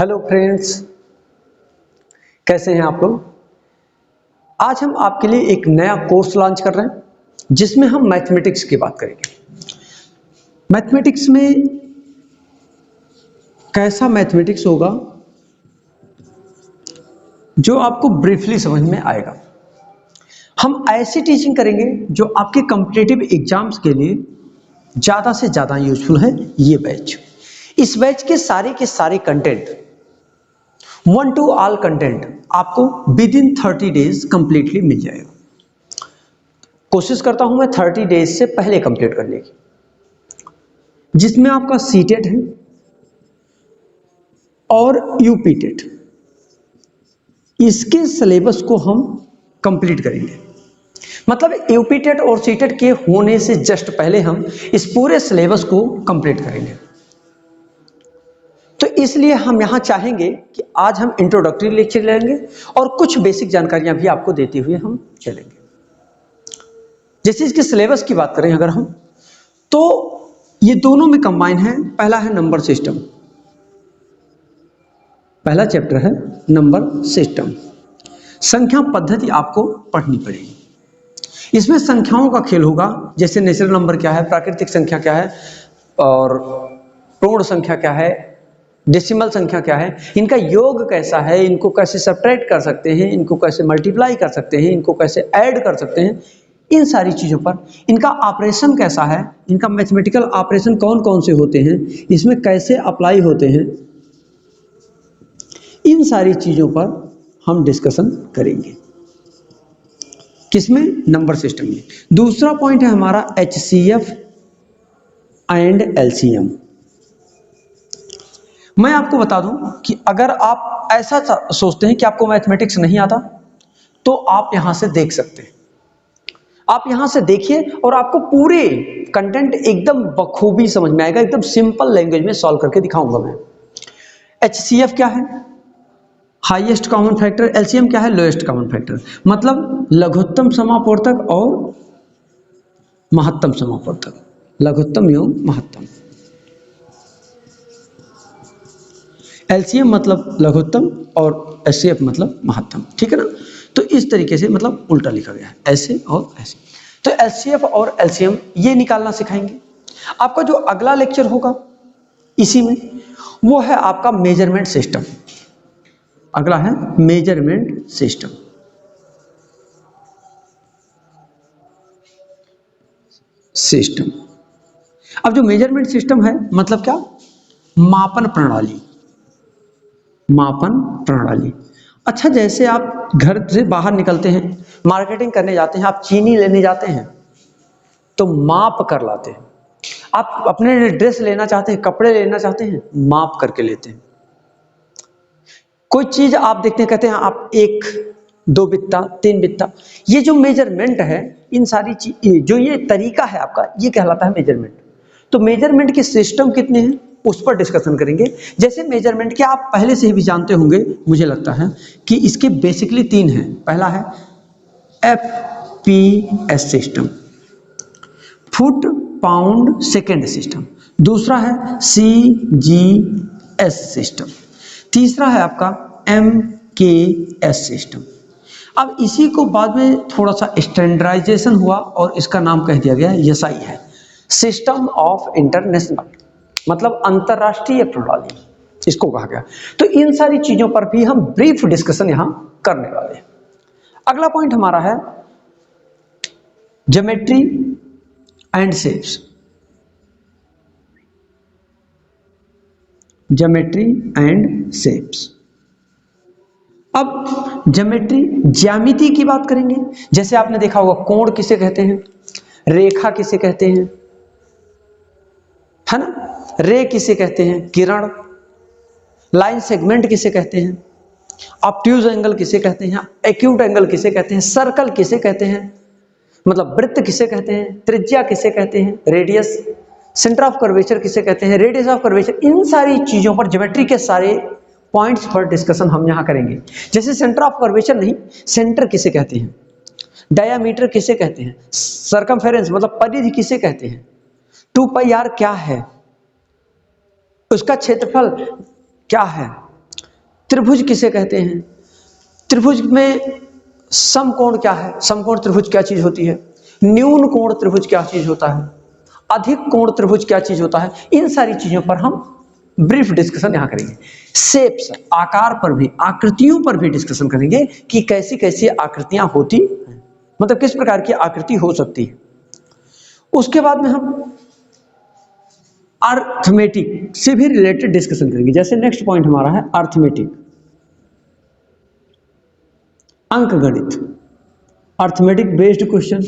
Hello friends, कैसे हैं आप लोग। आज हम आपके लिए एक नया कोर्स लॉन्च कर रहे हैं जिसमें हम मैथमेटिक्स की बात करेंगे। मैथमेटिक्स में कैसा मैथमेटिक्स होगा जो आपको ब्रीफली समझ में आएगा। हम ऐसी टीचिंग करेंगे जो आपके कॉम्पिटिटिव एग्जाम्स के लिए ज़्यादा से ज़्यादा यूजफुल है। ये बैच, इस बैच के सारे कंटेंट, 1 to all कंटेंट आपको विद इन 30 डेज कंप्लीटली मिल जाएगा। कोशिश करता हूं मैं 30 डेज से पहले कंप्लीट करने की, जिसमें आपका सीटेट है और यूपीटेट, इसके सिलेबस को हम कंप्लीट करेंगे। मतलब यूपीटेट और सीटेट के होने से जस्ट पहले हम इस पूरे सिलेबस को कंप्लीट करेंगे। तो इसलिए हम यहां चाहेंगे कि आज हम इंट्रोडक्टरी लेक्चर लेंगे और कुछ बेसिक जानकारियां भी आपको देते हुए हम चलेंगे। जैसे इसके सिलेबस की बात करें अगर हम, तो ये दोनों में कंबाइन है। पहला है नंबर सिस्टम, पहला चैप्टर है नंबर सिस्टम। संख्या पद्धति आपको पढ़नी पड़ेगी। इसमें संख्याओं का खेल होगा, जैसे नेचुरल नंबर क्या है, प्राकृतिक संख्या क्या है और पूर्ण संख्या क्या है, डेसिमल संख्या क्या है, इनका योग कैसा है, इनको कैसे सब्ट्रैक्ट कर सकते हैं, इनको कैसे मल्टीप्लाई कर सकते हैं, इनको कैसे ऐड कर सकते हैं, इन सारी चीज़ों पर, इनका ऑपरेशन कैसा है, इनका मैथमेटिकल ऑपरेशन कौन कौन से होते हैं, इसमें कैसे अप्लाई होते हैं, इन सारी चीज़ों पर हम डिस्कशन करेंगे। किसमें? नंबर सिस्टम में। दूसरा पॉइंट है हमारा HCF एंड LCM। मैं आपको बता दूं कि अगर आप ऐसा सोचते हैं कि आपको मैथमेटिक्स नहीं आता, तो आप यहां से देख सकते हैं। आप यहां से देखिए और आपको पूरे कंटेंट एकदम बखूबी समझ में आएगा। एकदम सिंपल लैंग्वेज में सॉल्व करके दिखाऊंगा मैं। HCF क्या है? Highest common factor. LCM क्या है? Lowest common factor. मतलब लघुत्तम समापवर्तक और महत्तम समापवर्तक, लघुत्तम एवं महत्तम। LCM मतलब लघुत्तम और HCF मतलब महत्तम, ठीक है ना। तो इस तरीके से मतलब उल्टा लिखा गया है, ऐसे और ऐसे। तो HCF और LCM ये निकालना सिखाएंगे। आपका जो अगला लेक्चर होगा इसी में, वो है आपका मेजरमेंट सिस्टम। अगला है मेजरमेंट सिस्टम। अब जो मेजरमेंट सिस्टम है मतलब क्या? मापन प्रणाली। मापन प्रणाली। अच्छा, जैसे आप घर से बाहर निकलते हैं, मार्केटिंग करने जाते हैं, आप चीनी लेने जाते हैं तो माप कर लाते हैं। आप अपने लिए ड्रेस लेना चाहते हैं, कपड़े लेना चाहते हैं, माप करके लेते हैं। कोई चीज आप देखते हैं, कहते हैं आप 1, 2 बित्ता, 3 बित्ता। ये जो मेजरमेंट है, इन सारी चीज, जो ये तरीका है आपका, ये कहलाता है मेजरमेंट। तो मेजरमेंट के सिस्टम कितने हैं उस पर डिस्कशन करेंगे। जैसे मेजरमेंट के आप पहले से भी जानते होंगे, मुझे लगता है कि इसके बेसिकली 3 हैं। पहला है FPS system, foot pound second system. दूसरा है CGS सिस्टम। तीसरा है आपका MKS सिस्टम। अब इसी को बाद में थोड़ा सा स्टैंडर्डाइजेशन हुआ और इसका नाम कह दिया गया SI है, सिस्टम ऑफ इंटरनेशनल, मतलब अंतरराष्ट्रीय प्रणाली इसको कहा गया। तो इन सारी चीजों पर भी हम ब्रीफ डिस्कशन यहां करने वाले हैं। अगला पॉइंट हमारा है geometry and shapes. Geometry and shapes. अब ज्योमेट्री, ज्यामिति की बात करेंगे। जैसे आपने देखा होगा, कोण किसे कहते हैं, रेखा किसे कहते हैं, है ना, रे किसे कहते हैं, किरण, लाइन सेगमेंट किसे कहते हैं, ऑब्ट्यूज एंगल किसे कहते हैं, एक्यूट एंगल किसे कहते हैं, सर्कल किसे कहते हैं, मतलब वृत्त किसे कहते हैं, त्रिज्या किसे कहते हैं, रेडियस, सेंटर ऑफ कर्वेचर किसे कहते हैं, रेडियस ऑफ कर्वेचर। इन सारी चीजों पर, ज्योमेट्री के सारे पॉइंट्स पर डिस्कशन हम यहां करेंगे। जैसे सेंटर ऑफ कर्वेचर नहीं, सेंटर किसे कहते हैं, डायामीटर किसे कहते हैं, सर्कमफेरेंस मतलब परिधि किसे कहते हैं, 2πr क्या है, उसका क्षेत्रफल क्या है, त्रिभुज किसे कहते हैं? त्रिभुज में समकोण क्या है? समकोण त्रिभुज क्या चीज होती है? न्यून कोण त्रिभुज क्या चीज होता है? अधिक कोण त्रिभुज क्या चीज होता है? इन सारी चीजों पर हम ब्रीफ डिस्कशन यहां करेंगे। शेप्स, आकार पर भी, आकृतियों पर भी डिस्कशन करेंगे कि कैसी कैसी आकृतियां होती हैं, मतलब किस प्रकार की आकृति हो सकती है। उसके बाद में हम अर्थमेटिक से भी रिलेटेड डिस्कशन करेंगे। जैसे नेक्स्ट पॉइंट हमारा है अर्थमेटिक, अंकगणित, arithmetic based question,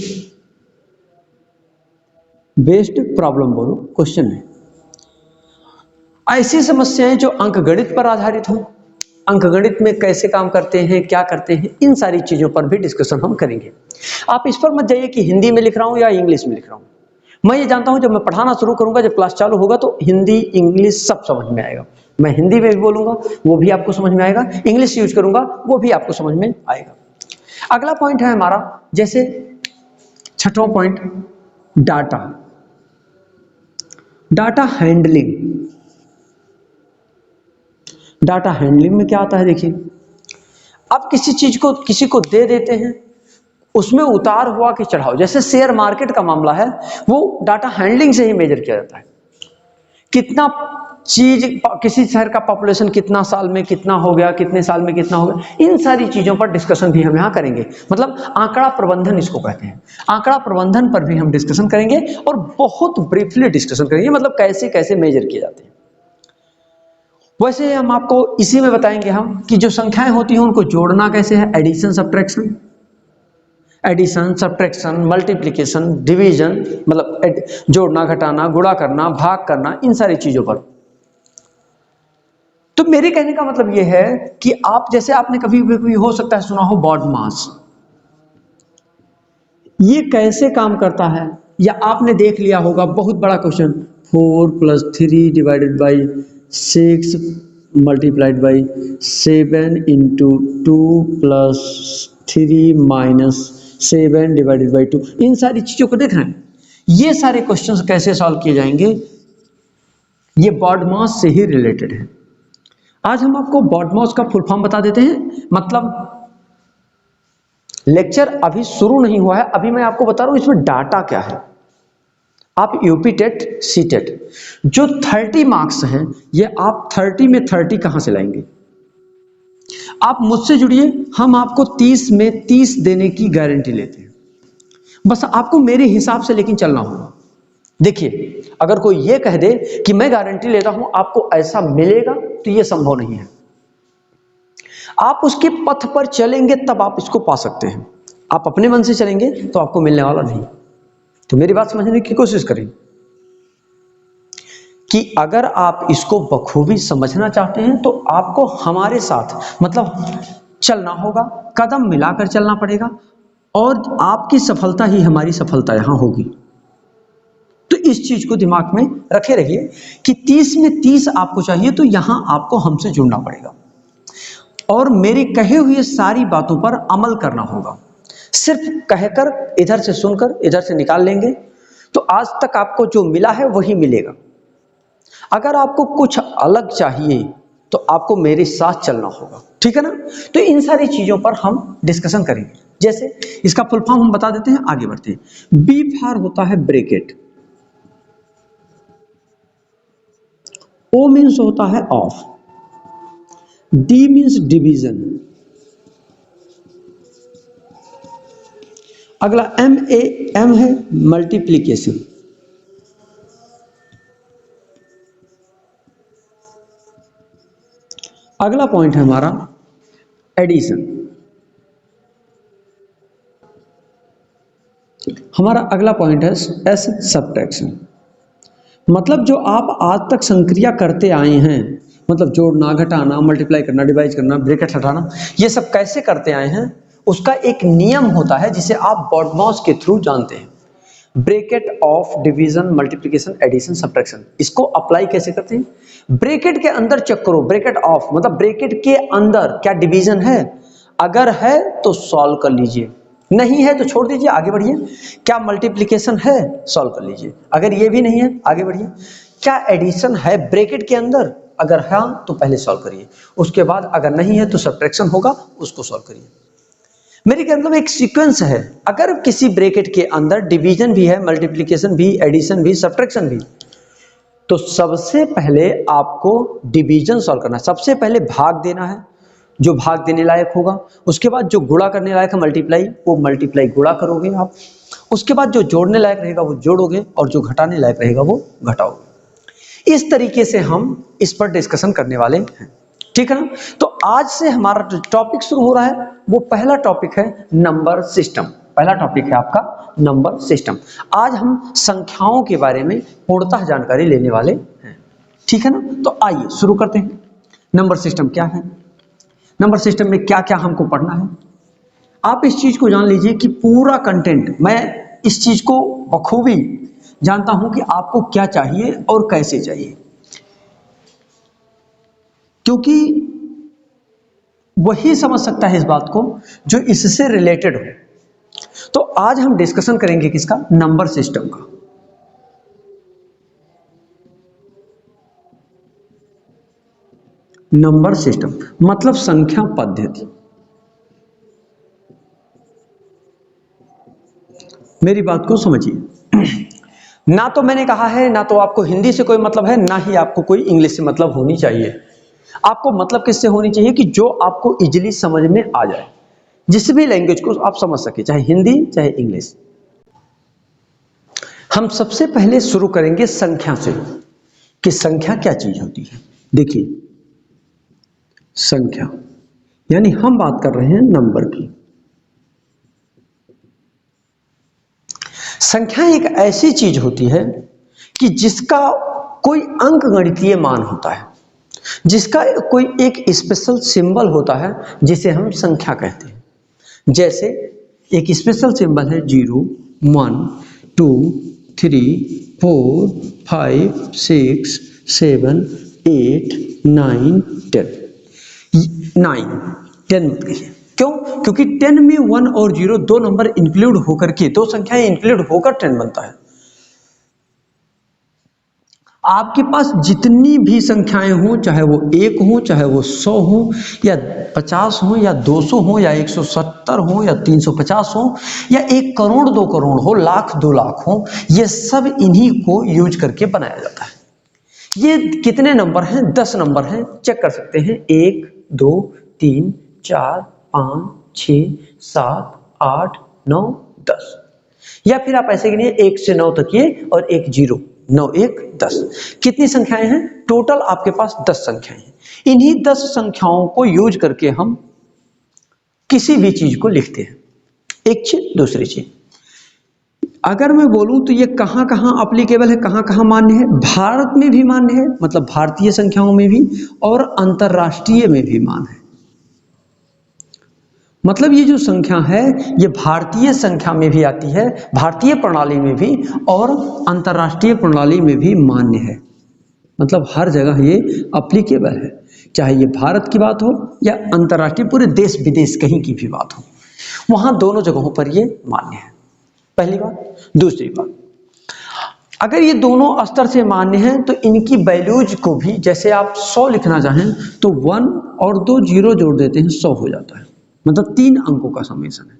based problem बोलो, क्वेश्चन है। ऐसी समस्याएं जो अंकगणित पर आधारित हो, अंकगणित में कैसे काम करते हैं, क्या करते हैं, इन सारी चीजों पर भी डिस्कशन हम करेंगे। आप इस पर मत जाइए कि हिंदी में लिख रहा हूं या इंग्लिश में लिख रहा हूं। मैं ये जानता हूं जब मैं पढ़ाना शुरू करूंगा, जब क्लास चालू होगा तो हिंदी इंग्लिश सब समझ में आएगा। मैं हिंदी में भी बोलूंगा वो भी आपको समझ में आएगा, इंग्लिश यूज करूंगा वो भी आपको समझ में आएगा। अगला पॉइंट है हमारा, जैसे छठवां point, data, data handling. Data handling में क्या आता है? देखिए, आप किसी चीज को किसी को दे देते हैं, उसमें उतार हुआ कि चढ़ाव, जैसे शेयर मार्केट का मामला है, वो डाटा हैंडलिंग से ही मेजर किया जाता है। कितना चीज, किसी शहर का पॉपुलेशन कितना साल में कितना हो गया, कितने साल में कितना हो गया, इन सारी चीजों पर डिस्कशन भी हम यहां करेंगे। मतलब आंकड़ा प्रबंधन इसको कहते हैं। आंकड़ा प्रबंधन पर भी हम डिस्कशन करेंगे और बहुत ब्रीफली डिस्कशन करेंगे, मतलब कैसे कैसे मेजर किए जाते हैं। वैसे हम आपको इसी में बताएंगे हम कि जो संख्याएं होती हैं उनको जोड़ना कैसे है, addition subtraction, addition subtraction, multiplication, division, मतलब जोड़ना, घटाना, गुणा करना, भाग करना, इन सारी चीजों पर। तो मेरे कहने का मतलब यह है कि आप, जैसे आपने कभी भी हो सकता है सुना हो BODMAS, ये कैसे काम करता है, या आपने देख लिया होगा बहुत बड़ा क्वेश्चन, 4 + 3 / 6 × 7 × 2 + 3 - 7 / 2, इन सारी चीजों को देख रहे हैं। ये सारे क्वेश्चंस कैसे सॉल्व किए जाएंगे, ये BODMAS से ही रिलेटेड है। आज हम आपको BODMAS का फुल फॉर्म बता देते हैं। मतलब लेक्चर अभी शुरू नहीं हुआ है, अभी मैं आपको बता रहा हूं इसमें डाटा क्या है। आप यूपी टेट, सी टेट जो 30 मार्क्स हैं, ये आप 30 में 30 कहां से लाएंगे? आप मुझसे जुड़िए, हम आपको 30 में 30 देने की गारंटी लेते हैं। बस आपको मेरे हिसाब से लेकिन चलना होगा। देखिए, अगर कोई ये कह दे कि मैं गारंटी लेता हूं आपको ऐसा मिलेगा, तो ये संभव नहीं है। आप उसके पथ पर चलेंगे तब आप इसको पा सकते हैं। आप अपने मन से चलेंगे तो आपको मिलने वाला नहीं। तो मेरी बात समझने की कोशिश करें कि अगर आप इसको बखूबी समझना चाहते हैं तो आपको हमारे साथ मतलब चलना होगा, कदम मिलाकर चलना पड़ेगा, और आपकी सफलता ही हमारी सफलता यहां होगी। तो इस चीज को दिमाग में रखे रहिए कि 30 में 30 आपको चाहिए, तो यहां आपको हमसे जुड़ना पड़ेगा और मेरी कहे हुए सारी बातों पर अमल करना होगा। सिर्फ कहकर, इधर से सुनकर इधर से निकाल लेंगे तो आज तक आपको जो मिला है वही मिलेगा। अगर आपको कुछ अलग चाहिए तो आपको मेरे साथ चलना होगा, ठीक है ना? तो इन सारी चीजों पर हम डिस्कशन करेंगे। जैसे इसका फुल फॉर्म हम बता देते हैं, आगे बढ़ते हैं। बी फॉर होता है ब्रैकेट, ओ मीन्स होता है ऑफ, डी मीन्स डिवीजन, अगला एम है मल्टीप्लिकेशन, अगला पॉइंट है हमारा एडिशन, हमारा अगला पॉइंट है एस सब्ट्रैक्शन। मतलब जो आप आज तक संक्रिया करते आए हैं, मतलब जोड़ना, घटाना, मल्टीप्लाई करना, डिवाइड करना, ब्रैकेट हटाना, ये सब कैसे करते आए हैं, उसका एक नियम होता है जिसे आप BODMAS के थ्रू जानते हैं। Bracket of, division, multiplication, addition, subtraction, इसको अप्लाई कैसे करते हैं? ब्रैकेट के अंदर चेक करो, ब्रैकेट ऑफ मतलब ब्रैकेट के अंदर क्या डिवीजन है, अगर है तो सॉल्व कर लीजिए, नहीं है तो छोड़ दीजिए, आगे बढ़िए। क्या मल्टीप्लिकेशन है, सॉल्व कर लीजिए, अगर ये भी नहीं है आगे बढ़िए। क्या एडिशन है ब्रैकेट के अंदर, अगर हाँ तो पहले सॉल्व करिए, उसके बाद अगर नहीं है तो सब्ट्रैक्शन होगा, उसको सॉल्व करिए। मेरी कहने मतलब एक सीक्वेंस है, अगर किसी ब्रैकेट के अंदर डिवीजन भी है, मल्टीप्लिकेशन भी, एडिशन भी, सब्ट्रैक्शन भी, तो सबसे पहले आपको डिवीजन सॉल्व करना है, सबसे पहले भाग देना है जो भाग देने लायक होगा, उसके बाद जो गुणा करने लायक है मल्टीप्लाई, वो मल्टीप्लाई गुणा करोगे आप, उसके बाद जो जोड़ने लायक रहेगा वो जोड़ोगे और जो घटाने लायक रहेगा वो घटाओगे। इस तरीके से हम इस पर डिस्कशन करने वाले हैं, ठीक है ना। तो आज से हमारा जो टॉपिक शुरू हो रहा है वो पहला टॉपिक है नंबर सिस्टम। पहला टॉपिक है आपका नंबर सिस्टम। आज हम संख्याओं के बारे में पूर्णतः जानकारी लेने वाले हैं, ठीक है ना। तो आइए शुरू करते हैं। नंबर सिस्टम क्या है, नंबर सिस्टम में क्या क्या हमको पढ़ना है। आप इस चीज को जान लीजिए कि पूरा कंटेंट, मैं इस चीज को बखूबी जानता हूं कि आपको क्या चाहिए और कैसे चाहिए, क्योंकि वही समझ सकता है इस बात को जो इससे रिलेटेड हो। तो आज हम डिस्कशन करेंगे किसका, नंबर सिस्टम का। नंबर सिस्टम मतलब संख्या पद्धति। मेरी बात को समझिए, ना तो मैंने कहा है, ना तो आपको हिंदी से कोई मतलब है, ना ही आपको कोई इंग्लिश से मतलब होनी चाहिए। आपको मतलब किससे होनी चाहिए कि जो आपको इजीली समझ में आ जाए, जिस भी लैंग्वेज को आप समझ सके, चाहे हिंदी चाहे इंग्लिश। हम सबसे पहले शुरू करेंगे संख्या से कि संख्या क्या चीज होती है। देखिए, संख्या यानी हम बात कर रहे हैं नंबर की। संख्या एक ऐसी चीज होती है कि जिसका कोई अंकगणितीय मान होता है, जिसका कोई एक स्पेशल सिंबल होता है जिसे हम संख्या कहते हैं। जैसे एक स्पेशल सिंबल है 0, 1, 2, 3, 4, 5, 6, 7, 8, 9, 10। 10 मत कहिए, क्यों? क्योंकि 10 में 1 और 0 दो नंबर इंक्लूड होकर के, दो संख्याएं इंक्लूड होकर 10 बनता है। आपके पास जितनी भी संख्याएं हों, चाहे वो 1 हो, चाहे वो 100 हो, या 50 हो, या 200 हो, या 170 हो, या 350 हो, या 1 करोड़ 2 करोड़ हो, लाख 2 लाख हो, ये सब इन्हीं को यूज करके बनाया जाता है। ये कितने नंबर हैं? 10 नंबर हैं, चेक कर सकते हैं। 1, 2, 3, 4, 5, 6, 7, 8, 9, 10। या फिर आप ऐसे गिनिए 1 से 9 तक ये, और एक 0, 9, 1, 10। कितनी संख्याएं हैं टोटल? आपके पास 10 संख्याएं हैं। इन्हीं 10 संख्याओं को यूज करके हम किसी भी चीज को लिखते हैं, एक चीज दूसरी चीज। अगर मैं बोलूं तो ये कहां कहां अप्लीकेबल है, कहां कहां मान्य है? भारत में भी मान्य है, मतलब भारतीय संख्याओं में भी, और अंतरराष्ट्रीय में भी मान्य है। मतलब ये जो संख्या है ये भारतीय संख्या में भी आती है, भारतीय प्रणाली में भी, और अंतरराष्ट्रीय प्रणाली में भी मान्य है। मतलब हर जगह ये अप्लीकेबल है, चाहे ये भारत की बात हो या अंतरराष्ट्रीय पूरे देश विदेश कहीं की भी बात हो, वहां दोनों जगहों पर ये मान्य है। पहली बात। दूसरी बात, अगर ये दोनों स्तर से मान्य हैं तो इनकी वैल्यूज को भी, जैसे आप 100 लिखना चाहें तो 1 और 2 0 जोड़ देते हैं, 100 हो जाता है। मतलब 3 अंकों का समेशन है।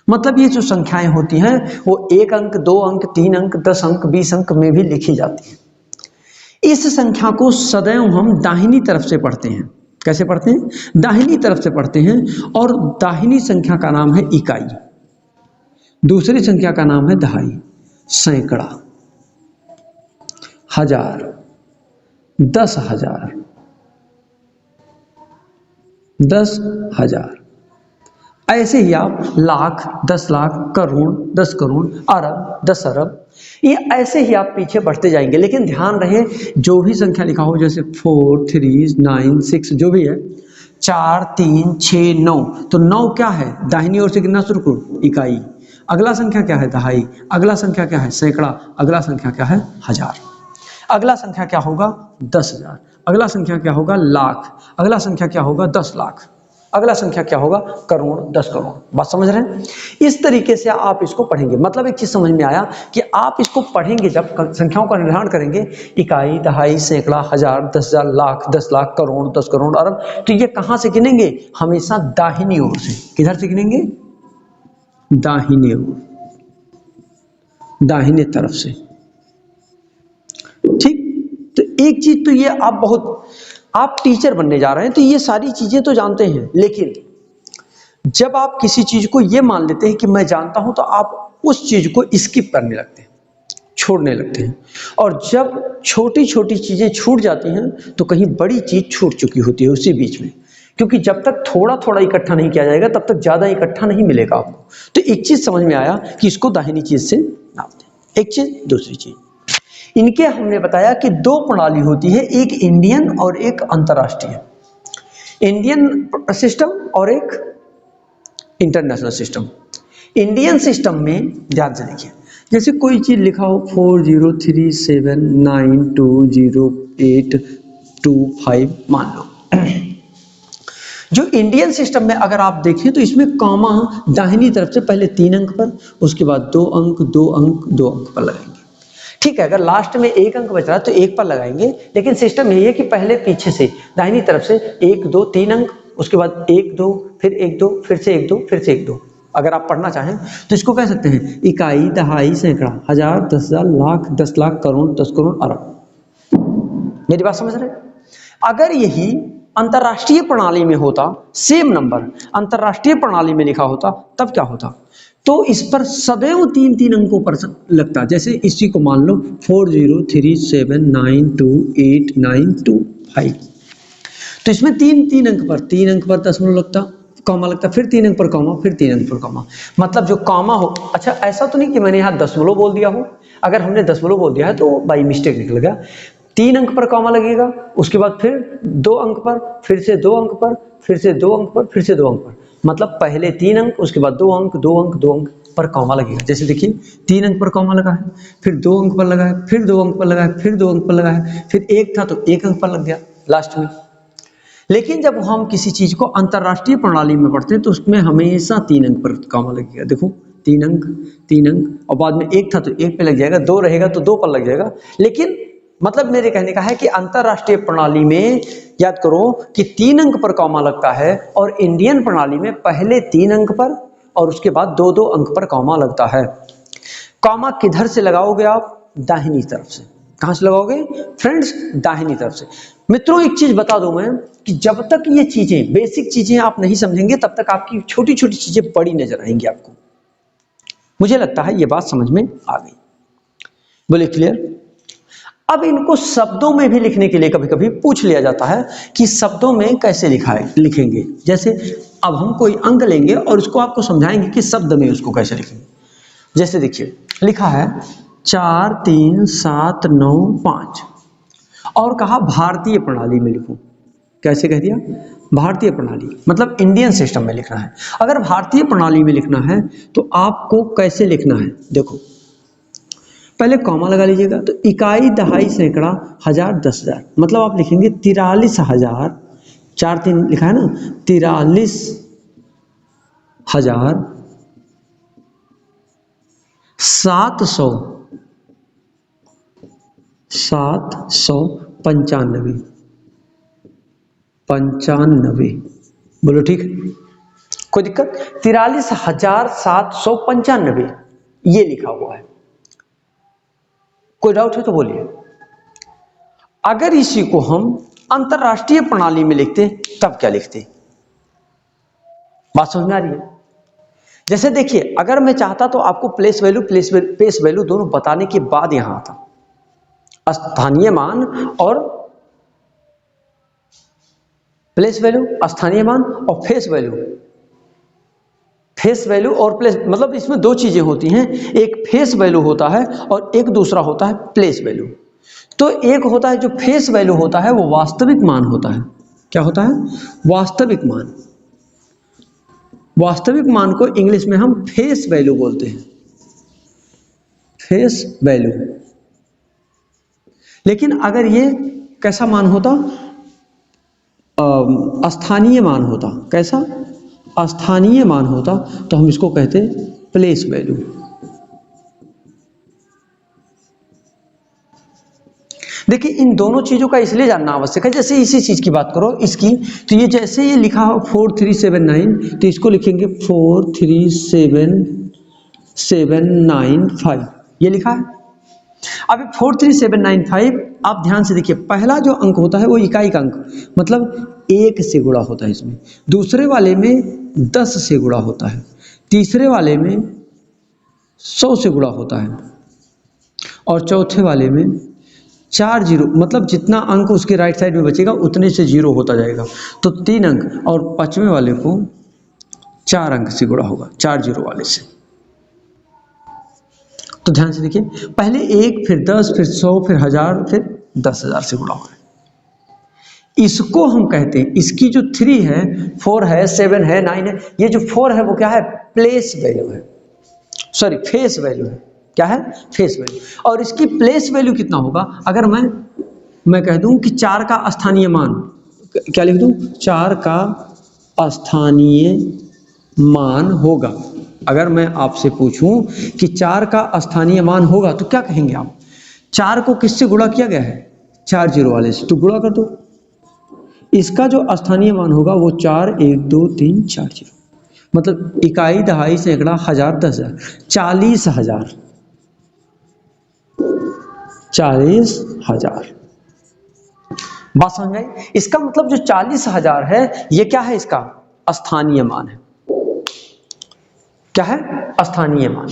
मतलब ये जो संख्याएं होती हैं वो 1 अंक, 2 अंक, 3 अंक, 10 अंक, 20 अंक में भी लिखी जाती है। इस संख्या को सदैव हम दाहिनी तरफ से पढ़ते हैं। कैसे पढ़ते हैं? दाहिनी तरफ से पढ़ते हैं, और दाहिनी संख्या का नाम है इकाई, दूसरी संख्या का नाम है दहाई, सैकड़ा, हजार, 10,000, 10,000। ऐसे ही आप लाख, 10 लाख, करोड़, 10 करोड़, अरब, 10 अरब, ये ऐसे ही आप पीछे बढ़ते जाएंगे। लेकिन ध्यान रहे, जो भी संख्या लिखा हो, जैसे 4, 3, 9, 6 जो भी है, 4, 3, 6, 9, तो 9 क्या है? दाहिनी ओर से गिनना शुरू करो, इकाई। अगला संख्या क्या है? दहाई। अगला संख्या क्या है? सैकड़ा। अगला संख्या क्या है? हजार। अगला संख्या क्या होगा? 10,000। अगला संख्या क्या होगा? लाख। अगला संख्या क्या होगा? 10 लाख। अगला संख्या क्या होगा, करोड़, 10 करोड़। बात समझ रहे हैं? इस तरीके से आप इसको पढ़ेंगे। मतलब एक चीज समझ में आया कि आप इसको पढ़ेंगे जब संख्याओं का निर्धारण करेंगे, इकाई, दहाई, सैकड़ा, हजार, 10,000, लाख, 10 लाख, करोड़, 10 करोड़, अरब, तो ये कहां से गिनेंगे, हमेशा दाहिनी ओर से। किधर से गिनेंगे, दाहिने ओर, दाहिने तरफ से। ठीक, तो एक चीज तो ये आप टीचर बनने जा रहे हैं तो ये सारी चीजें तो जानते हैं, लेकिन जब आप किसी चीज को ये मान लेते हैं कि मैं जानता हूं, तो आप उस चीज को स्किप करने लगते हैं, छोड़ने लगते हैं। और जब छोटी छोटी चीजें छूट जाती हैं तो कहीं बड़ी चीज छूट चुकी होती है उसी बीच में, क्योंकि जब तक थोड़ा थोड़ा इकट्ठा नहीं किया जाएगा तब तक ज्यादा इकट्ठा नहीं मिलेगा आपको। तो एक चीज समझ में आया कि इसको दाहिनी चीज से नाप दें। एक चीज, दूसरी चीज, इनके हमने बताया कि दो प्रणाली होती है, एक इंडियन और एक अंतरराष्ट्रीय। इंडियन सिस्टम और एक इंटरनेशनल सिस्टम। इंडियन सिस्टम में ध्यान से देखिए, जैसे कोई चीज लिखा हो 4037920825 मान लो। जो इंडियन सिस्टम में अगर आप देखें तो इसमें कॉमा दाहिनी तरफ से पहले 3 अंक पर, उसके बाद 2 अंक 2 अंक 2 अंक पर लगाएंगे। ठीक है, अगर लास्ट में 1 अंक बच रहा है तो 1 पर लगाएंगे, लेकिन सिस्टम यही है कि पहले पीछे से दाहिनी तरफ से 1 2 3 अंक, उसके बाद 1 2, फिर 1 2, फिर से 1 2, फिर से 1 2। अगर आप पढ़ना चाहें तो इसको कह सकते हैं इकाई, दहाई, सैकड़ा, हजार, 10,000, लाख, 10 लाख, करोड़, 10 करोड़, अरब। मेरी बात समझ रहे हैं? अगर यही अंतरराष्ट्रीय प्रणाली में होता, सेम नंबर अंतरराष्ट्रीय प्रणाली में लिखा होता, तब क्या होता, तो इस पर सदैव 3 अंकों पर लगता। जैसे इसी को मान लो 4037928925, तो इसमें 3 अंक पर दशमलव लगता, कॉमा लगता, फिर 3 अंक पर कॉमा, फिर 3 अंक पर कॉमा। मतलब जो कॉमा हो, अच्छा ऐसा तो नहीं कि मैंने यहाँ दशमलव बोल दिया हो, अगर हमने दशमलव बोल दिया है तो बाई मिस्टेक निकल गया। 3 अंक पर कॉमा लगेगा, उसके बाद फिर 2 अंक पर, फिर से 2 अंक पर, फिर से 2 अंक पर, फिर से 2 अंक पर। मतलब पहले 3 अंक, उसके बाद 2 अंक 2 अंक 2 अंक पर कॉमा लगेगा। जैसे देखिए 3 अंक पर कॉमा लगा है, फिर 2 अंक पर लगा है, फिर 2 अंक पर लगा है, फिर 2 अंक पर लगा है, फिर 1 था तो 1 अंक पर लग गया लास्ट में। लेकिन जब हम किसी चीज को अंतरराष्ट्रीय प्रणाली में पढ़ते हैं तो उसमें हमेशा 3 अंक पर कॉमा लगेगा। देखो 3 अंक 3 अंक, और बाद में 1 था तो 1 पे लग जाएगा, 2 रहेगा तो 2 पर लग जाएगा। लेकिन मतलब मेरे कहने का है कि अंतरराष्ट्रीय प्रणाली में याद करो कि 3 अंक पर कॉमा लगता है, और इंडियन प्रणाली में पहले 3 अंक पर और उसके बाद 2 अंक पर कॉमा लगता है। कॉमा किधर से लगाओगे आप, दाहिनी तरफ से। कहां से लगाओगे फ्रेंड्स, दाहिनी तरफ से। मित्रों एक चीज बता दूं मैं कि जब तक ये चीजें, बेसिक चीजें आप नहीं समझेंगे तब तक आपकी छोटी छोटी चीजें बड़ी नजर आएंगी आपको। मुझे लगता है ये बात समझ में आ गई, बोले क्लियर। अब इनको शब्दों में भी लिखने के लिए कभी कभी पूछ लिया जाता है कि शब्दों में कैसे लिखेंगे। जैसे अब हम कोई अंक लेंगे और उसको आपको समझाएंगे कि शब्द में उसको कैसे लिखेंगे। जैसे देखिए लिखा है 4 3 7 9 5, और कहा भारतीय प्रणाली में लिखूं। कैसे कह दिया, भारतीय प्रणाली, मतलब इंडियन सिस्टम में लिखना है। अगर भारतीय प्रणाली में लिखना है तो आपको कैसे लिखना है, देखो पहले कॉमा लगा लीजिएगा। तो इकाई, दहाई, सैकड़ा, हजार, 10,000, मतलब आप लिखेंगे 43,000, 4 3 लिखा है ना, 43,795 बोलो ठीक, कोई दिक्कत, 43,795 ये लिखा हुआ है। कोई डाउट है तो बोलिए। अगर इसी को हम अंतरराष्ट्रीय प्रणाली में लिखते तब क्या लिखते, बात समझ में आ रही है। जैसे देखिए अगर मैं चाहता तो आपको प्लेस वैल्यू फेस वैल्यू दोनों बताने के बाद यहां आता, स्थानीय मान और प्लेस वैल्यू, स्थानीय मान और फेस वैल्यू और प्लेस, मतलब इसमें दो चीजें होती हैं, एक फेस वैल्यू होता है और एक दूसरा होता है प्लेस वैल्यू। तो एक होता है जो फेस वैल्यू होता है वो वास्तविक मान होता है। क्या होता है, वास्तविक मान। वास्तविक मान को इंग्लिश में हम फेस वैल्यू बोलते हैं, फेस वैल्यू। लेकिन अगर ये कैसा मान होता, स्थानीय मान होता, कैसा स्थानीय मान होता, तो हम इसको कहते प्लेस वैल्यू। देखिए इन दोनों चीजों का इसलिए जानना आवश्यक है, जैसे इसी चीज की बात करो इसकी, तो ये जैसे ये लिखा हो 4379, तो इसको लिखेंगे 437795, ये लिखा है। अब 43795 आप ध्यान से देखिए, पहला जो अंक होता है वो इकाई का अंक, मतलब 1 से गुणा होता है इसमें, दूसरे वाले में 10 से गुणा होता है, तीसरे वाले में 100 से गुणा होता है, और चौथे वाले में 4 जीरो, मतलब जितना अंक उसके राइट साइड में बचेगा उतने से जीरो होता जाएगा, तो 3 अंक, और 5वें वाले को 4 अंक से गुणा होगा, 4 जीरो वाले से। तो ध्यान से देखिए, पहले 1, फिर 10, फिर 100, फिर 1000, फिर 10,000 से गुणा हो रहा है। इसको हम कहते हैं, इसकी जो 3 है, 4 है, 7 है, 9 है, ये जो 4 है वो क्या है, प्लेस वैल्यू है, सॉरी फेस वैल्यू है, क्या है, फेस वैल्यू। और इसकी प्लेस वैल्यू कितना होगा, अगर मैं कह दूं कि 4 का स्थानीय मान, क्या लिख दूं, 4 का स्थानीय मान होगा। अगर मैं आपसे पूछूं कि 4 का स्थानीय मान होगा तो क्या कहेंगे आप, 4 को किससे गुणा किया गया है, 4 जीरो वाले से, तो गुणा कर दो। इसका जो स्थानीय मान होगा वो 4, 1, 2, 3, 4 जीरो, मतलब इकाई, दहाई, सैकड़ा, हजार, 10,000, 40,000, 40,000। बात समझ आई? इसका मतलब जो 40,000 है ये क्या है, इसका स्थानीय मान है, क्या है, स्थानीय मान।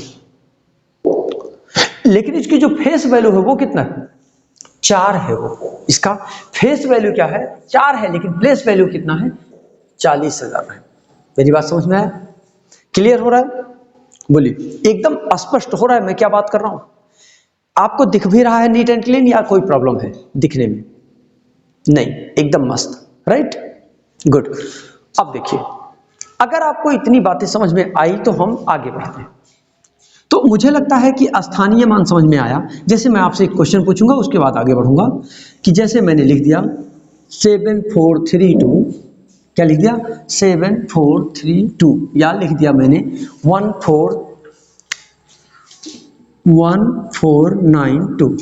लेकिन इसकी जो फेस वैल्यू है वो कितना है, 4 है, वो इसका फेस वैल्यू क्या है, 4 है, लेकिन प्लेस वैल्यू कितना है, 40,000 है। मेरी बात समझ में आया, क्लियर हो रहा है, बोलिए, एकदम स्पष्ट हो रहा है मैं क्या बात कर रहा हूं, आपको दिख भी रहा है नीट एंड क्लीन, या कोई प्रॉब्लम है दिखने में, नहीं, एकदम मस्त, राइट, गुड। अब देखिए, अगर आपको इतनी बातें समझ में आई तो हम आगे बढ़ते हैं। तो मुझे लगता है कि स्थानीय मान समझ में आया। जैसे मैं आपसे एक क्वेश्चन पूछूंगा उसके बाद आगे बढ़ूंगा, कि जैसे मैंने लिख दिया 7432, क्या लिख दिया, 7432, या लिख दिया मैंने 1492,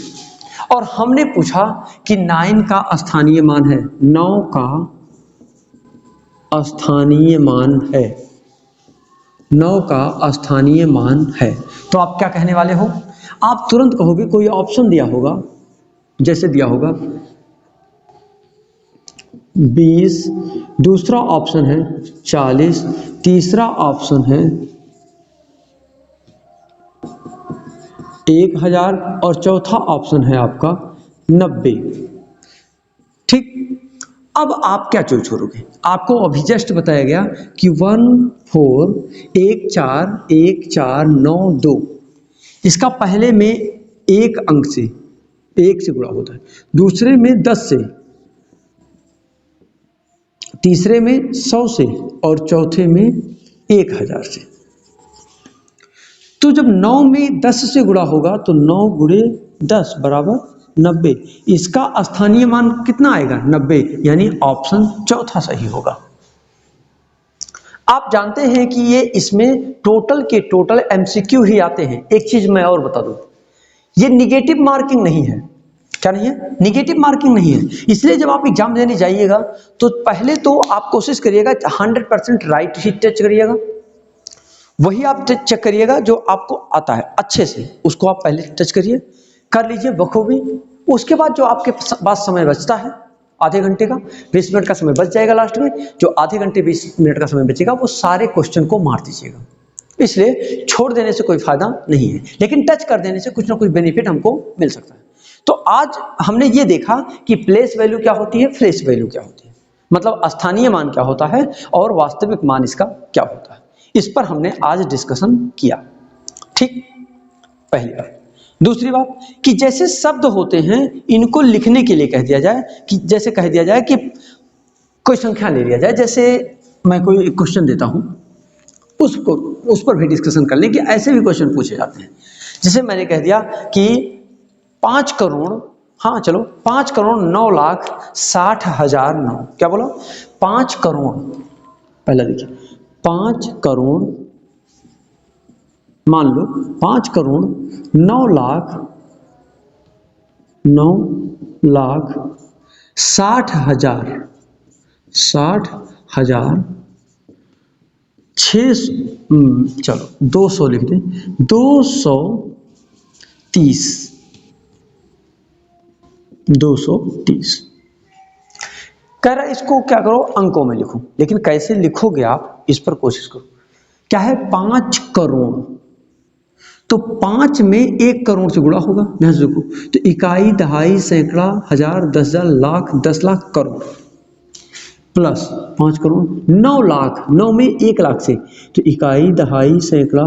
और हमने पूछा कि 9 का स्थानीय मान है, 9 का स्थानीय मान है, 9 का स्थानीय मान है, तो आप क्या कहने वाले हो, आप तुरंत कहोगे, कोई ऑप्शन दिया होगा, जैसे दिया होगा 20, दूसरा ऑप्शन है 40, तीसरा ऑप्शन है 1000, और चौथा ऑप्शन है आपका 90। ठीक, अब आप क्या चूज करोगे, आपको अभी जस्ट बताया गया कि 141492, इसका पहले में एक अंक से, 1 से गुणा होता है, दूसरे में 10 से, तीसरे में 100 से, और चौथे में 1000 से। तो जब 9 में 10 से गुणा होगा तो 9 गुणे 10 बराबर 90, इसका स्थानीय मान कितना आएगा, 90, यानी ऑप्शन चौथा सही होगा। आप जानते हैं कि ये इसमें टोटल के टोटल एमसीक्यू ही आते हैं। एक चीज मैं और बता दूं, ये निगेटिव मार्किंग नहीं है, क्या नहीं है, निगेटिव मार्किंग नहीं है। इसलिए जब आप एग्जाम देने जाइएगा तो पहले तो आप कोशिश करिएगा 100% राइट ही टच करिएगा, वही आप चेक करिएगा जो आपको आता है अच्छे से, उसको आप पहले टच करिए, कर लीजिए बखूबी। उसके बाद जो आपके पास समय बचता है आधे घंटे का, 20 मिनट का समय बच जाएगा लास्ट में, जो आधे घंटे 20 मिनट का समय बचेगा वो सारे क्वेश्चन को मार दीजिएगा। इसलिए छोड़ देने से कोई फायदा नहीं है, लेकिन टच कर देने से कुछ ना कुछ बेनिफिट हमको मिल सकता है। तो आज हमने ये देखा कि प्लेस वैल्यू क्या होती है, फ्लेश वैल्यू क्या होती है, मतलब स्थानीय मान क्या होता है और वास्तविक मान इसका क्या होता है, इस पर हमने आज डिस्कशन किया। ठीक, पहली बात। दूसरी बात कि जैसे शब्द होते हैं इनको लिखने के लिए कह दिया जाए, कि जैसे कह दिया जाए कि कोई संख्या ले लिया जाए, जैसे मैं कोई क्वेश्चन देता हूं उस पर भी डिस्कशन कर लें कि ऐसे भी क्वेश्चन पूछे जाते हैं। जैसे मैंने कह दिया कि 5 करोड़ हाँ चलो 5,09,60,009, क्या बोला? 5 करोड़, पहले देखिए 5 करोड़, मान लो 5 करोड़ 9,60,000 6, चलो 200 लिख दें, 230 कह रहा है इसको क्या करो, अंकों में लिखो, लेकिन कैसे लिखोगे आप इस पर कोशिश करो। क्या है? 5 करोड़, तो 5 में 1 करोड़ से गुणा होगा, ध्यान से देखो, तो इकाई, दहाई, सैकड़ा, हजार, 10,000, लाख, 10 लाख, करोड़, प्लस 5 करोड़ 9 लाख, 9 में 1 लाख से, तो इकाई, दहाई, सैकड़ा,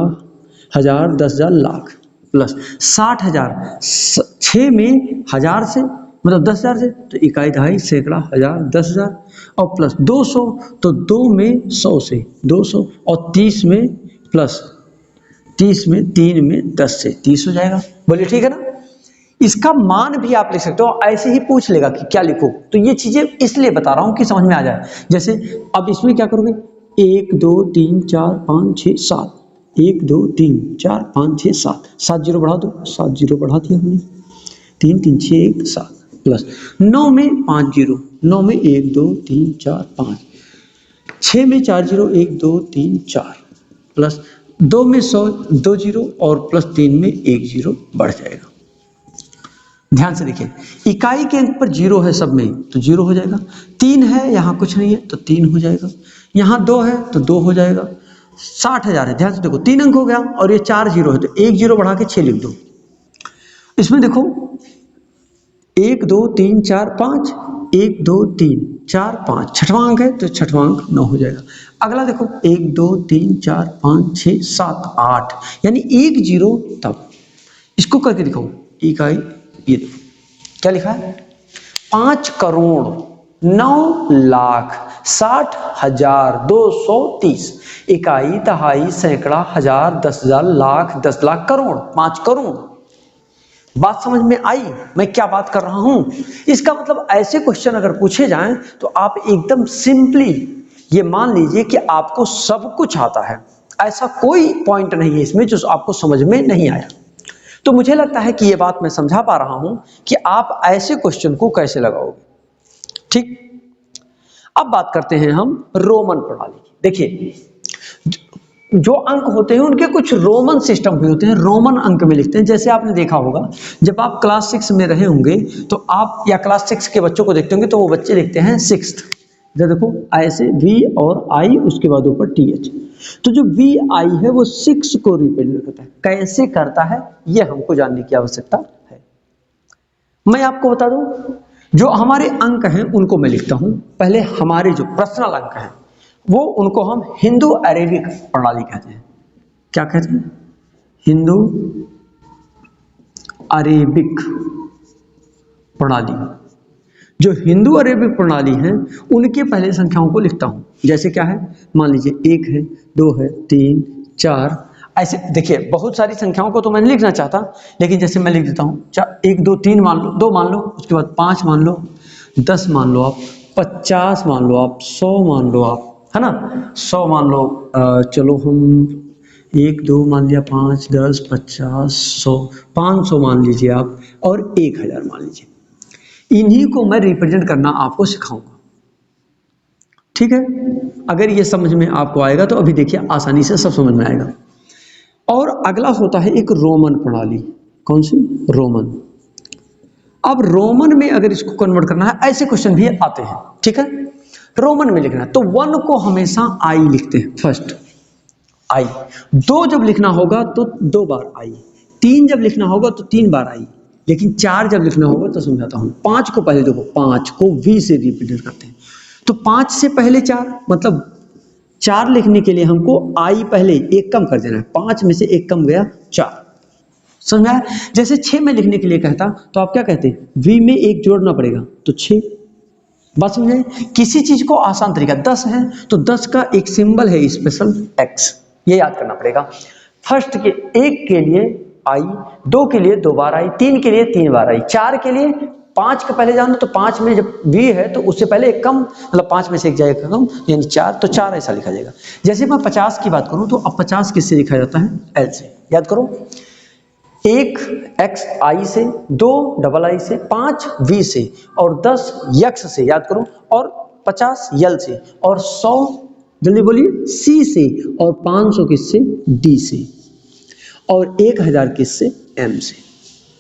हजार, 10,000, लाख, प्लस 60,000, 6 में हजार से मतलब 10,000 से, तो इकाई, दहाई, सैकड़ा, हजार, 10,000, और प्लस 200, तो 2 में 100 से 200, और 30 में प्लस 30 में 3 में 10 से 30 हो जाएगा। बोलिए ठीक है ना? इसका मान भी आप लिख सकते हो, ऐसे ही पूछ लेगा कि क्या लिखो, तो ये चीजें इसलिए बता रहा हूं कि समझ में आ जाए। जैसे अब इसमें क्या करोगे, 1 2 3 4 5 6 7, 1 2 3 4 5 6 7, 7 जीरो बढ़ा दो, 7 जीरो बढ़ा दिया हमने, 3 3 6 1 7, प्लस 9 में 5 जीरो, 9 में 1 2 3 4 5, 6 में 4 जीरो, 1 2 3 4, प्लस 2 में 100, 2 जीरो, और प्लस 3 में 1 जीरो बढ़ जाएगा। ध्यान से देखिए, इकाई के अंक पर 0 है सब में, तो 0 हो जाएगा, 3 है यहाँ कुछ नहीं है तो 3 हो जाएगा, यहाँ 2 है तो 2 हो जाएगा, 60,000 है, ध्यान से देखो 3 अंक हो गया, और ये 4 जीरो है, तो 1 जीरो बढ़ा के 6 लिख दो। इसमें देखो 1 2 3 4 5, 1 2 3 4 5, छठवां अंक है तो छठवां अंक 9 हो जाएगा। अगला देखो 1 2 3 4 5 6 7 8, यानी 1 जीरो, तब इसको करके दिखाओ, इकाई, ये देखो क्या लिखा है, 5 करोड़ 9,60,230, इकाई, दहाई, सैकड़ा, हजार, 10,000, लाख, 10 लाख, करोड़, 5 करोड़। बात समझ में आई मैं क्या बात कर रहा हूं? इसका मतलब ऐसे क्वेश्चन अगर पूछे जाएं तो आप एकदम सिंपली ये मान लीजिए कि आपको सब कुछ आता है, ऐसा कोई पॉइंट नहीं है इसमें जो आपको समझ में नहीं आया। तो मुझे लगता है कि ये बात मैं समझा पा रहा हूं कि आप ऐसे क्वेश्चन को कैसे लगाओगे। ठीक, अब बात करते हैं हम रोमन प्रणाली की। देखिए जो अंक होते हैं उनके कुछ रोमन सिस्टम भी होते हैं, रोमन अंक में लिखते हैं। जैसे आपने देखा होगा जब आप क्लास 6 में रहे होंगे तो आप, या क्लास 6 के बच्चों को देखते होंगे तो वो बच्चे लिखते हैं 6th, जब देखो ऐसे V और I, उसके बाद ऊपर TH, तो जो VI है वो 6 को रिप्रेजेंट करता है। कैसे करता है ये हमको जानने की आवश्यकता है। मैं आपको बता दूं, जो हमारे अंक हैं उनको मैं लिखता हूं। पहले हमारे जो पर्सनल अंक हैं वो, उनको हम हिंदू अरेबिक प्रणाली कहते हैं। क्या कहते हैं? हिंदू अरेबिक प्रणाली। जो हिंदू अरेबिक प्रणाली है उनके पहले संख्याओं को लिखता हूं। जैसे क्या है, मान लीजिए 1 है, 2 है, 3 4, ऐसे देखिए बहुत सारी संख्याओं को तो मैं नहीं लिखना चाहता, लेकिन जैसे मैं लिख देता हूं 1 2 3 मान लो, 2 मान लो, उसके बाद 5 मान लो, 10 मान लो आप, 50 मान लो आप, 100 मान लो आप, है ना, 100 मान लो, चलो हम 1 2 मान लिया, 5 10 50 100, 500 मान लीजिए आप, और 1000 मान लीजिए। इन्हीं को मैं रिप्रेजेंट करना आपको सिखाऊंगा। ठीक है, अगर ये समझ में आपको आएगा तो अभी देखिए आसानी से सब समझ में आएगा। और अगला होता है एक रोमन प्रणाली। कौन सी? रोमन। अब रोमन में अगर इसको कन्वर्ट करना है, ऐसे क्वेश्चन भी आते हैं। ठीक है, रोमन में लिखना है तो 1 को हमेशा I लिखते हैं, फर्स्ट I। 2 जब लिखना होगा तो 2 बार I, 3 जब लिखना होगा तो 3 बार I, लेकिन 4 जब लिखना होगा तो समझाता हूं। 5 को पहले देखो, 5 को V से रिप्रेजेंट करते हैं, तो 5 से पहले 4, मतलब 4 लिखने के लिए हमको I पहले 1 कम कर देना है, 5 में से 1 कम गया 4, समझ आया? जैसे 6 में लिखने के लिए कहता तो आप क्या कहते, V में 1 जोड़ना पड़ेगा तो 6। बात समझे? किसी चीज को आसान तरीका, 10 है तो 10 का एक सिंबल है स्पेशल X, ये याद करना पड़ेगा। फर्स्ट के 1 के लिए आई, 2 के लिए 2 बार आई, 3 के लिए 3 बार आई, 4 के लिए 5 के पहले जानो तो 5 में जब v है तो उससे पहले एक कम, मतलब 5 में से एक जाएगा कम, यानी 4, तो 4 ऐसा लिखा जाएगा। जैसे मैं 50 की बात करूं तो अब 50 किससे लिखा जाता है? l से। याद करो, 1 x i से, 2 डबल आई से, 5 v से, और 10 x से, याद करो, और 50 l से, और 100 जल्दी बोलिए c से, और 500 किससे? d से, और 1000 किससे? m से।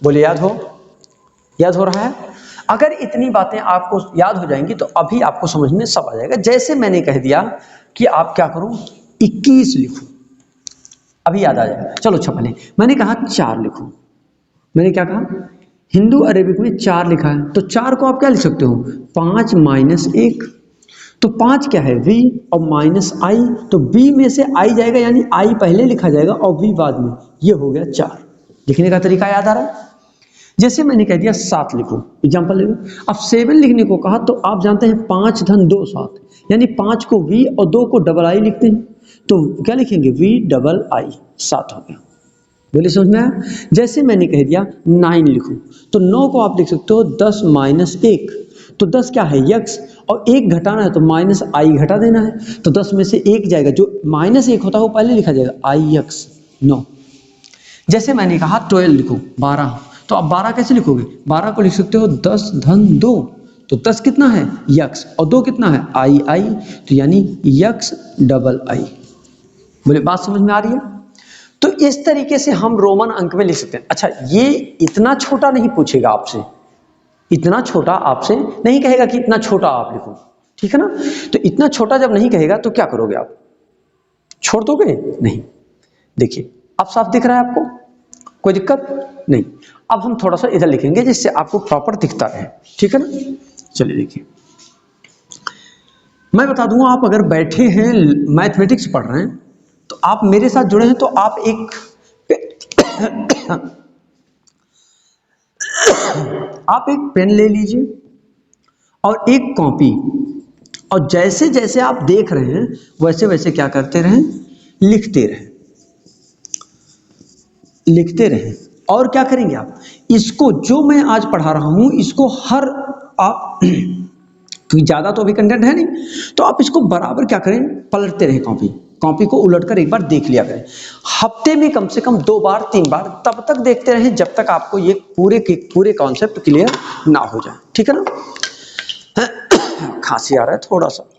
बोलिए याद हो रहा है? अगर इतनी बातें आपको याद हो जाएंगी तो अभी आपको समझ में सब आ जाएगा। जैसे मैंने कह दिया कि आप क्या करो, 21 लिखो, अभी याद आ जाएगा। चलो अच्छा, पहले मैंने कहा 4 लिखो। मैंने क्या कहा? हिंदू अरेबिक में 4 लिखा है, तो 4 को आप क्या लिख सकते हो? 5 माइनस 1, तो 5 क्या है? v, और माइनस i, तो v में से i जाएगा, यानी i पहले लिखा जाएगा और v बाद में। ये हो गया 4। लिखने का तरीका याद आ रहा है? जैसे मैंने कह दिया 7 लिखो, एग्जाम्पल ले लो। अब 7 लिखने को कहा तो आप जानते हैं 5 धन 2 7, यानी 5 को v और 2 को डबल i लिखते हैं, तो क्या लिखेंगे? v डबल i, 7 हो गया। बोलिए समझ में आया? जैसे मैंने कह दिया 9 लिखो, तो 9 को आप लिख सकते हो 10 माइनस 1, तो 10 क्या है? x, और 1 घटाना है तो माइनस i घटा देना है, तो 10 में से 1 जाएगा, जो माइनस 1 होता है वो पहले लिखा जाएगा, ix 9। जैसे मैंने कहा 12 लिखो, 12, तो अब 12 कैसे लिखोगे? 12 को लिख सकते हो 10 धन 2, तो 10 कितना है? x, और 2 कितना है? i, तो यानी x डबल i। बोले बात समझ में आ रही है? तो इस तरीके से हम रोमन अंक में लिख सकते हैं। अच्छा, ये इतना छोटा नहीं पूछेगा आपसे, इतना छोटा आपसे नहीं कहेगा कि इतना छोटा आप लिखो, ठीक है ना? तो इतना छोटा जब नहीं कहेगा तो क्या करोगे आप? छोड़ दोगे? नहीं। देखिए अब साफ दिख रहा है आपको, कोई दिक्कत नहीं। अब हम थोड़ा सा इधर लिखेंगे जिससे आपको प्रॉपर दिखता रहे, ठीक है ना? चलिए देखिए, मैं बता दूंगा, आप अगर बैठे हैं मैथमेटिक्स पढ़ रहे हैं तो आप मेरे साथ जुड़े हैं, तो आप आप एक पेन ले लीजिए और एक कॉपी, और जैसे जैसे आप देख रहे हैं वैसे वैसे क्या करते रहें? लिखते रहें। और क्या करेंगे आप? इसको जो मैं आज पढ़ा रहा हूं इसको हर आप क्योंकि ज़्यादा तो अभी कंटेंट है नहीं, तो आप इसको बराबर क्या करें? पलटते रहें, कॉपी को उलटकर एक बार देख लिया करें। हफ्ते में कम से कम 2 बार 3 बार तब तक देखते रहें जब तक आपको ये पूरे कॉन्सेप्ट क्लियर ना हो जाए, ठीक है ना? खांसी आ रहा है थोड़ा सा।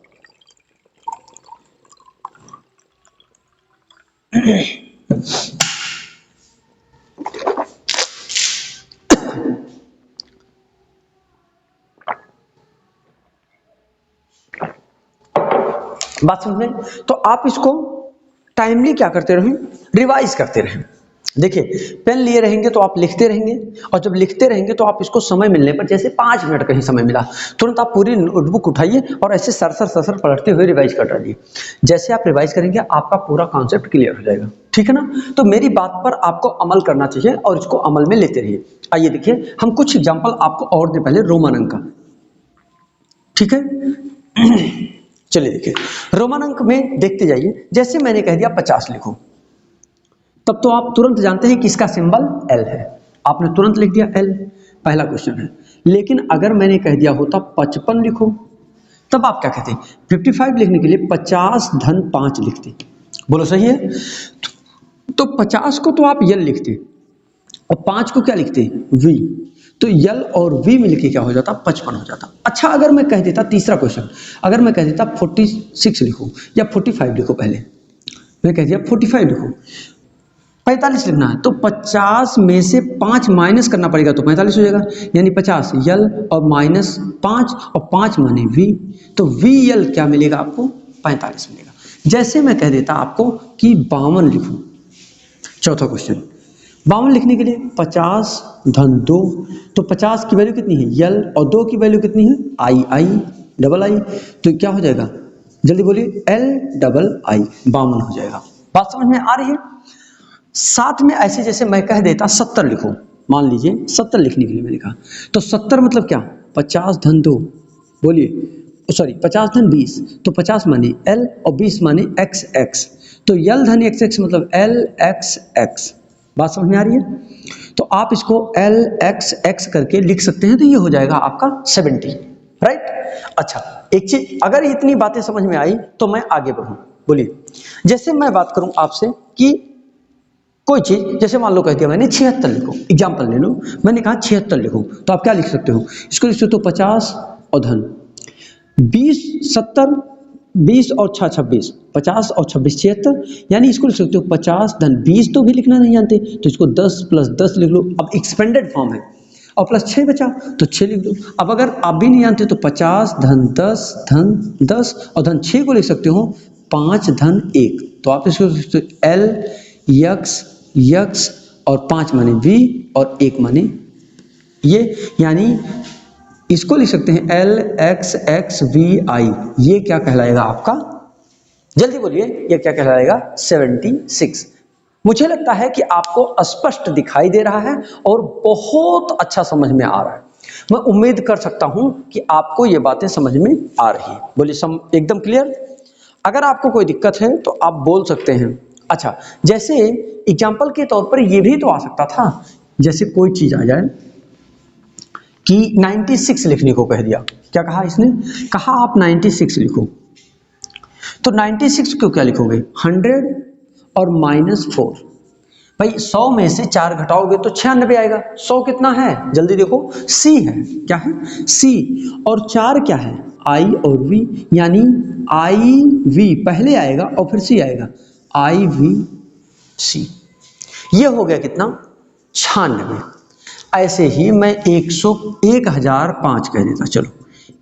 बात समझ में? तो आप इसको टाइमली क्या करते रहें? रिवाइज करते रहें। देखिए, पेन लिए रहेंगे तो आप लिखते रहेंगे, और जब लिखते रहेंगे तो आप इसको समय मिलने पर, जैसे 5 मिनट कहीं समय मिला, तुरंत आप पूरी नोटबुक उठाइए और ऐसे सरसर पलटते हुए रिवाइज कर डालिए। जैसे आप रिवाइज करेंगे आपका पूरा कॉन्सेप्ट क्लियर हो जाएगा, ठीक है ना? तो मेरी बात पर आपको अमल करना चाहिए और इसको अमल में लेते रहिए। आइए देखिए, हम कुछ एग्जाम्पल आपको और दें पहले रोमन अंक का, ठीक है? चलिए देखिए, रोमन अंक में देखते जाइए। जैसे मैंने कह दिया 50 लिखो, तब तो आप तुरंत जानते हैं कि इसका सिंबल L है, आपने तुरंत लिख दिया L, पहला क्वेश्चन है। लेकिन अगर मैंने कह दिया होता 55 लिखो, तब आप क्या कहते? 55 लिखने के लिए 50 धन 5 लिखते। बोलो सही है? तो 50 को तो आप L लिखते और 5 को क्या लिखते? V, तो L और V मिलके क्या हो जाता? 55 हो जाता। अच्छा, अगर मैं कह देता, तीसरा क्वेश्चन, अगर मैं कह देता 46 लिखो या 45 लिखो, पहले मैं कह दिया 45 लिखो, 45 लिखना है, तो 50 में से 5 माइनस करना पड़ेगा तो 45 हो जाएगा, यानी 50 L और माइनस 5, और 5 माने V, तो VL क्या मिलेगा आपको? 45 मिलेगा। जैसे मैं कह देता आपको कि 52 लिखो, चौथा क्वेश्चन, 52 लिखने के लिए 50 धन 2, तो 50 की वैल्यू कितनी है? L, और 2 की वैल्यू कितनी है? I डबल I, तो क्या हो जाएगा? जल्दी बोलिए, L डबल I, 52 हो जाएगा। बात समझ में आ रही है? साथ में ऐसे जैसे मैं कह देता 70 लिखो, मान लीजिए 70 लिखने के लिए मैंने कहा, तो 70 मतलब क्या? 50 धन 2, बोलिए, सॉरी 50 धन 20, तो 50 माने L और 20 माने XX, तो L धन XX मतलब LXX, बात समझ में आ रही है? तो आप इसको LXX करके लिख सकते हैं, तो ये हो जाएगा आपका 70, राइट। अच्छा, एक चीज, अगर इतनी बातें समझ में आई तो मैं आगे बढ़ूं। बोलिए, जैसे मैं बात करूं आपसे कि कोई चीज, जैसे मान लो कह दिया मैंने 76 लिखो, एग्जाम्पल ले लो, मैंने कहा 76 लिखो, तो आप क्या लिख सकते हो? इसको लिख सकते हो 50 और धन 20, 70, 20 और 6 26, 50 और 26 76, यानी इसको लिख सकते हो 50 धन 20, तो भी लिखना नहीं जानते तो इसको 10 प्लस 10 लिख लो। अब एक्सपेंडेड फॉर्म है, और प्लस 6 बचा तो 6 लिख दो। अब अगर आप भी नहीं जानते तो 50 धन 10 धन 10 और धन 6 को लिख सकते हो 5 धन 1, तो आप इसको लिख सकते हो L यक्स यक्स और 5 माने V और 1 माने ये, यानी इसको लिख सकते हैं LXXVI। ये क्या कहलाएगा आपका? जल्दी बोलिए, ये क्या कहलाएगा? 76। मुझे लगता है कि आपको स्पष्ट दिखाई दे रहा है और बहुत अच्छा समझ में आ रहा है। मैं उम्मीद कर सकता हूं कि आपको ये बातें समझ में आ रही है। बोलिए, एकदम क्लियर? अगर आपको कोई दिक्कत है तो आप बोल सकते हैं। अच्छा, जैसे एग्जाम्पल के तौर पर ये भी तो आ सकता था, जैसे कोई चीज आ जाए कि 96 लिखने को कह दिया। क्या कहा इसने? कहा आप 96 लिखो, तो 96 को क्या लिखोगे? 100 और -4। भाई 100 में से 4 घटाओगे तो 96 आएगा। 100 कितना है? जल्दी देखो, C है। क्या है? C। और 4 क्या है? I और V, यानी IV पहले आएगा और फिर C आएगा, IVC। ये हो गया कितना? 96। ऐसे ही मैं 1005 कह देता। चलो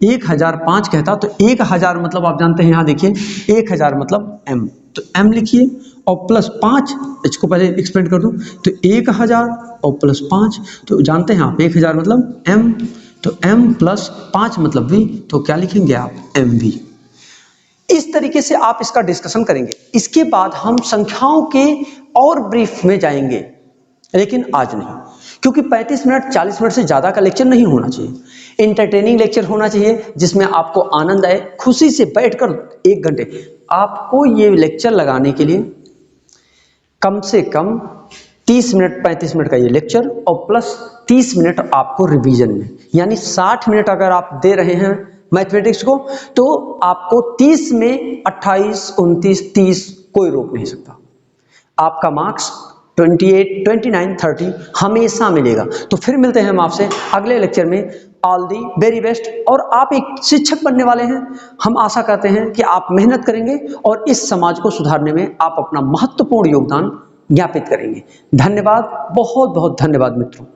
1005 कहता तो 1000 मतलब आप जानते हैं, यहाँ देखिए 1000 मतलब M, तो M लिखिए और प्लस 5, इसको पहले एक्सपेंड कर दूं तो 1000 और प्लस 5, तो जानते हैं आप 1000 मतलब M, तो M प्लस 5 मतलब V, तो क्या लिखेंगे आप? MV। इस तरीके से आप इसका डिस्कशन करेंगे। इसके बाद हम संख्याओं के और ब्रीफ में जाएंगे, लेकिन आज नहीं, क्योंकि 35 मिनट 40 मिनट से ज़्यादा का लेक्चर नहीं होना चाहिए। इंटरटेनिंग लेक्चर होना चाहिए जिसमें आपको आनंद आए, खुशी से बैठकर 1 घंटे। आपको ये लेक्चर लगाने के लिए कम से कम 30 मिनट 35 मिनट का ये लेक्चर और प्लस 30 मिनट आपको रिवीजन में, यानी 60 मिनट अगर आप दे रहे हैं मैथमेटिक्स को, तो आपको 30 में 28, 29, 30 कोई रोक नहीं सकता। आपका मार्क्स 28, 29, 30 हमेशा मिलेगा। तो फिर मिलते हैं हम आपसे अगले लेक्चर में। All the very best. और आप एक शिक्षक बनने वाले हैं, हम आशा करते हैं कि आप मेहनत करेंगे और इस समाज को सुधारने में आप अपना महत्वपूर्ण योगदान ज्ञापित करेंगे। धन्यवाद, बहुत बहुत धन्यवाद मित्रों।